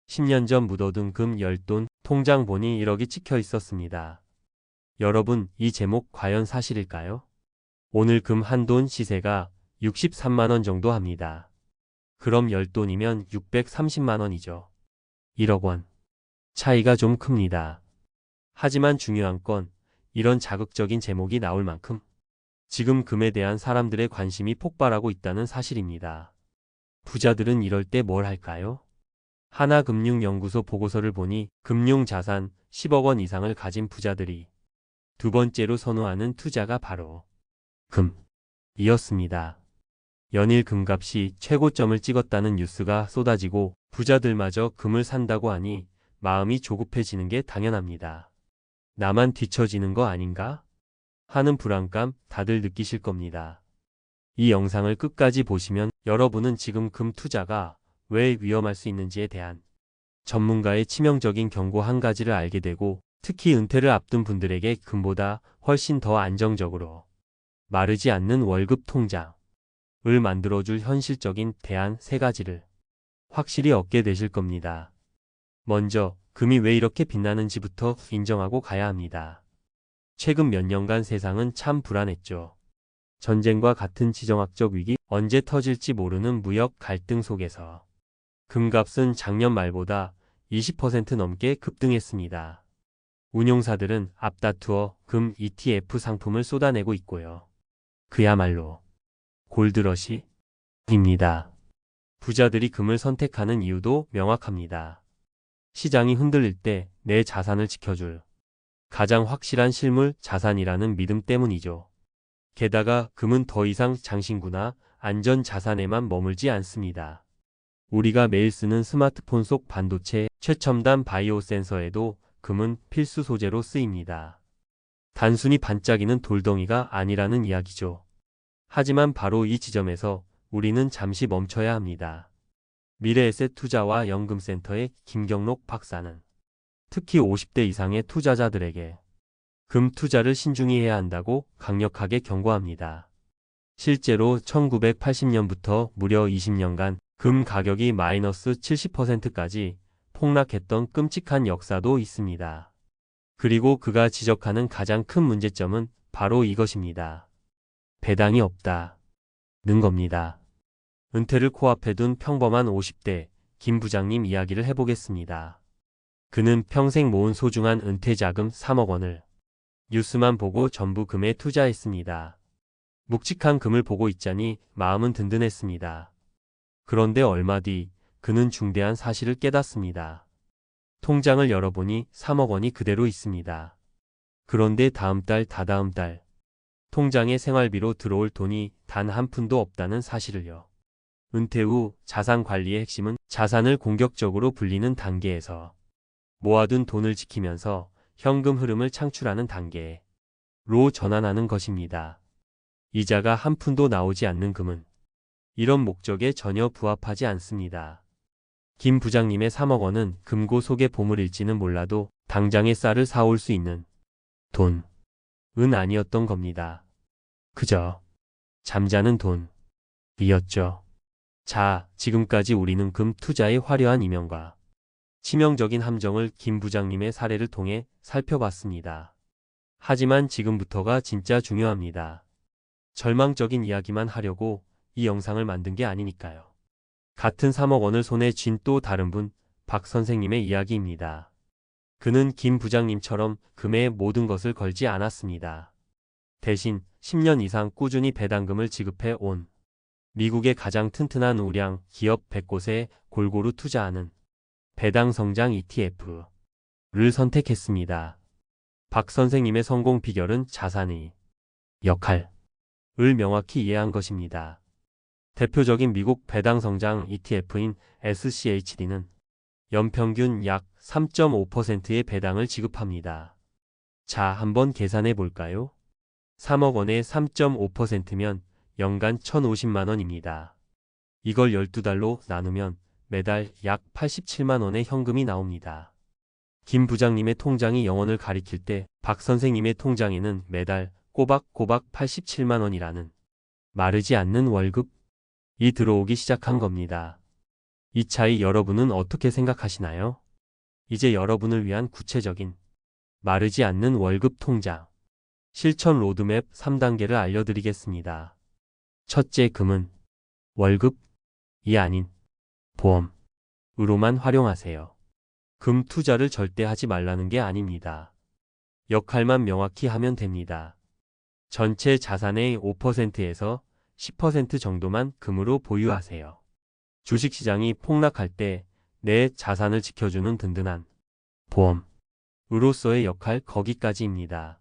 10년 전 묻어둔 금 10돈 통장 보니 1억이 찍혀 있었습니다. 여러분, 이 제목 과연 사실일까요? 오늘 금 한 돈 시세가 63만 원 정도 합니다. 그럼 10돈이면 630만 원이죠. 1억 원. 차이가 좀 큽니다. 하지만 중요한 건 이런 자극적인 제목이 나올 만큼 지금 금에 대한 사람들의 관심이 폭발하고 있다는 사실입니다. 부자들은 이럴 때 뭘 할까요? 하나금융연구소 보고서를 보니 금융자산 10억 원 이상을 가진 부자들이 두 번째로 선호하는 투자가 바로 금이었습니다. 연일 금값이 최고점을 찍었다는 뉴스가 쏟아지고 부자들마저 금을 산다고 하니 마음이 조급해지는 게 당연합니다. 나만 뒤처지는 거 아닌가? 하는 불안감 다들 느끼실 겁니다. 이 영상을 끝까지 보시면 여러분은 지금 금 투자가 왜 위험할 수 있는지에 대한 전문가의 치명적인 경고 한 가지를 알게 되고, 특히 은퇴를 앞둔 분들에게 금보다 훨씬 더 안정적으로 마르지 않는 월급 통장을 만들어줄 현실적인 대안 3가지를 확실히 얻게 되실 겁니다. 먼저 금이 왜 이렇게 빛나는지부터 인정하고 가야 합니다. 최근 몇 년간 세상은 참 불안했죠. 전쟁과 같은 지정학적 위기, 언제 터질지 모르는 무역 갈등 속에서 금값은 작년 말보다 20% 넘게 급등했습니다. 운용사들은 앞다투어 금 ETF 상품을 쏟아내고 있고요. 그야말로 골드러시입니다. 부자들이 금을 선택하는 이유도 명확합니다. 시장이 흔들릴 때 내 자산을 지켜줄 가장 확실한 실물 자산이라는 믿음 때문이죠. 게다가 금은 더 이상 장신구나 안전 자산에만 머물지 않습니다. 우리가 매일 쓰는 스마트폰 속 반도체, 최첨단 바이오 센서에도 금은 필수 소재로 쓰입니다. 단순히 반짝이는 돌덩이가 아니라는 이야기죠. 하지만 바로 이 지점에서 우리는 잠시 멈춰야 합니다. 미래에셋 투자와 연금센터의 김경록 박사는 특히 50대 이상의 투자자들에게 금 투자를 신중히 해야 한다고 강력하게 경고합니다. 실제로 1980년부터 무려 20년간 금 가격이 마이너스 70%까지 폭락했던 끔찍한 역사도 있습니다. 그리고 그가 지적하는 가장 큰 문제점은 바로 이것입니다. 배당이 없다는 겁니다. 은퇴를 코앞에 둔 평범한 50대 김 부장님 이야기를 해보겠습니다. 그는 평생 모은 소중한 은퇴자금 3억 원을 뉴스만 보고 전부 금에 투자했습니다. 묵직한 금을 보고 있자니 마음은 든든했습니다. 그런데 얼마 뒤 그는 중대한 사실을 깨닫습니다. 통장을 열어보니 3억 원이 그대로 있습니다. 그런데 다음 달, 다다음 달 통장에 생활비로 들어올 돈이 단 한 푼도 없다는 사실을요. 은퇴 후 자산 관리의 핵심은 자산을 공격적으로 불리는 단계에서 모아둔 돈을 지키면서 현금 흐름을 창출하는 단계로 전환하는 것입니다. 이자가 한 푼도 나오지 않는 금은 이런 목적에 전혀 부합하지 않습니다. 김 부장님의 3억 원은 금고 속의 보물일지는 몰라도 당장에 쌀을 사올 수 있는 돈은 아니었던 겁니다. 그저 잠자는 돈이었죠. 자, 지금까지 우리는 금 투자의 화려한 이면과 치명적인 함정을 김 부장님의 사례를 통해 살펴봤습니다. 하지만 지금부터가 진짜 중요합니다. 절망적인 이야기만 하려고 이 영상을 만든 게 아니니까요. 같은 3억 원을 손에 쥔 또 다른 분, 박 선생님의 이야기입니다. 그는 김 부장님처럼 금에 모든 것을 걸지 않았습니다. 대신 10년 이상 꾸준히 배당금을 지급해 온 미국의 가장 튼튼한 우량 기업 100곳에 골고루 투자하는 배당 성장 ETF를 선택했습니다. 박 선생님의 성공 비결은 자산의 역할을 명확히 이해한 것입니다. 대표적인 미국 배당 성장 ETF인 SCHD는 연평균 약 3.5%의 배당을 지급합니다. 자, 한번 계산해 볼까요? 3억 원에 3.5%면 연간 1,050만 원입니다. 이걸 12달로 나누면 매달 약 87만 원의 현금이 나옵니다. 김 부장님의 통장이 영원을 가리킬 때 박 선생님의 통장에는 매달 꼬박꼬박 87만 원이라는 마르지 않는 월급이 들어오기 시작한 겁니다. 이 차이 여러분은 어떻게 생각하시나요? 이제 여러분을 위한 구체적인 마르지 않는 월급 통장 실천 로드맵 3단계를 알려드리겠습니다. 첫째, 금은 월급이 아닌 보험으로만 활용하세요. 금 투자를 절대 하지 말라는 게 아닙니다. 역할만 명확히 하면 됩니다. 전체 자산의 5%에서 10% 정도만 금으로 보유하세요. 주식시장이 폭락할 때 내 자산을 지켜주는 든든한 보험으로서의 역할 거기까지입니다.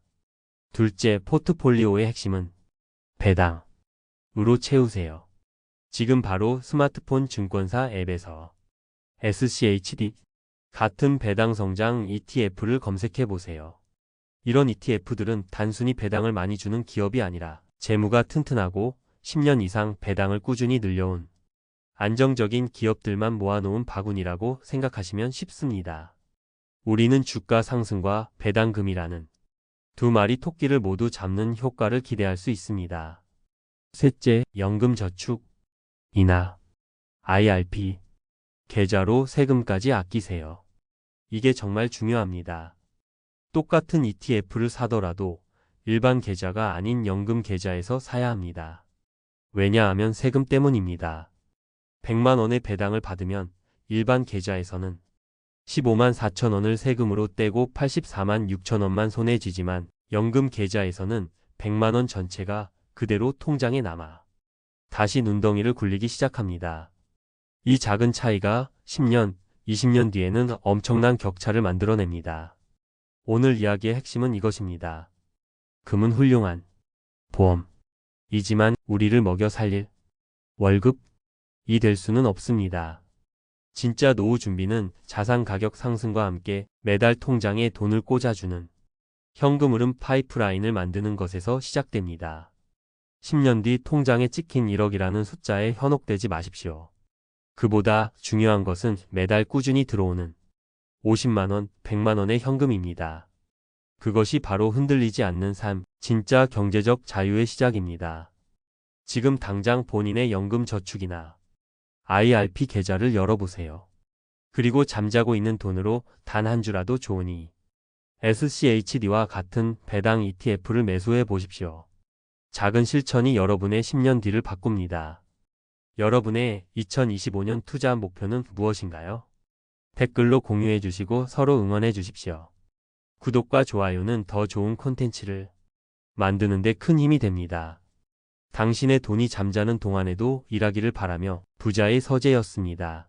둘째, 포트폴리오의 핵심은 배당으로 채우세요. 지금 바로 스마트폰 증권사 앱에서 SCHD 같은 배당 성장 ETF를 검색해 보세요. 이런 ETF들은 단순히 배당을 많이 주는 기업이 아니라 재무가 튼튼하고 10년 이상 배당을 꾸준히 늘려온 안정적인 기업들만 모아놓은 바구니라고 생각하시면 쉽습니다. 우리는 주가 상승과 배당금이라는 두 마리 토끼를 모두 잡는 효과를 기대할 수 있습니다. 셋째, 연금저축이나 IRP 계좌로 세금까지 아끼세요. 이게 정말 중요합니다. 똑같은 ETF를 사더라도 일반 계좌가 아닌 연금 계좌에서 사야 합니다. 왜냐하면 세금 때문입니다. 100만 원의 배당을 받으면 일반 계좌에서는 15만 4천 원을 세금으로 떼고 84만 6천 원만 손에 쥐지만 연금 계좌에서는 100만 원 전체가 그대로 통장에 남아 다시 눈덩이를 굴리기 시작합니다. 이 작은 차이가 10년, 20년 뒤에는 엄청난 격차를 만들어냅니다. 오늘 이야기의 핵심은 이것입니다. 금은 훌륭한 보험이지만 우리를 먹여 살릴 월급이 될 수는 없습니다. 진짜 노후 준비는 자산 가격 상승과 함께 매달 통장에 돈을 꽂아주는 현금 흐름 파이프라인을 만드는 것에서 시작됩니다. 10년 뒤 통장에 찍힌 1억이라는 숫자에 현혹되지 마십시오. 그보다 중요한 것은 매달 꾸준히 들어오는 50만 원, 100만 원의 현금입니다. 그것이 바로 흔들리지 않는 삶, 진짜 경제적 자유의 시작입니다. 지금 당장 본인의 연금 저축이나 IRP 계좌를 열어보세요. 그리고 잠자고 있는 돈으로 단 한 주라도 좋으니 SCHD와 같은 배당 ETF를 매수해 보십시오. 작은 실천이 여러분의 10년 뒤를 바꿉니다. 여러분의 2025년 투자 목표는 무엇인가요? 댓글로 공유해 주시고 서로 응원해 주십시오. 구독과 좋아요는 더 좋은 콘텐츠를 만드는 데 큰 힘이 됩니다. 당신의 돈이 잠자는 동안에도 일하기를 바라며 부자의 서재였습니다.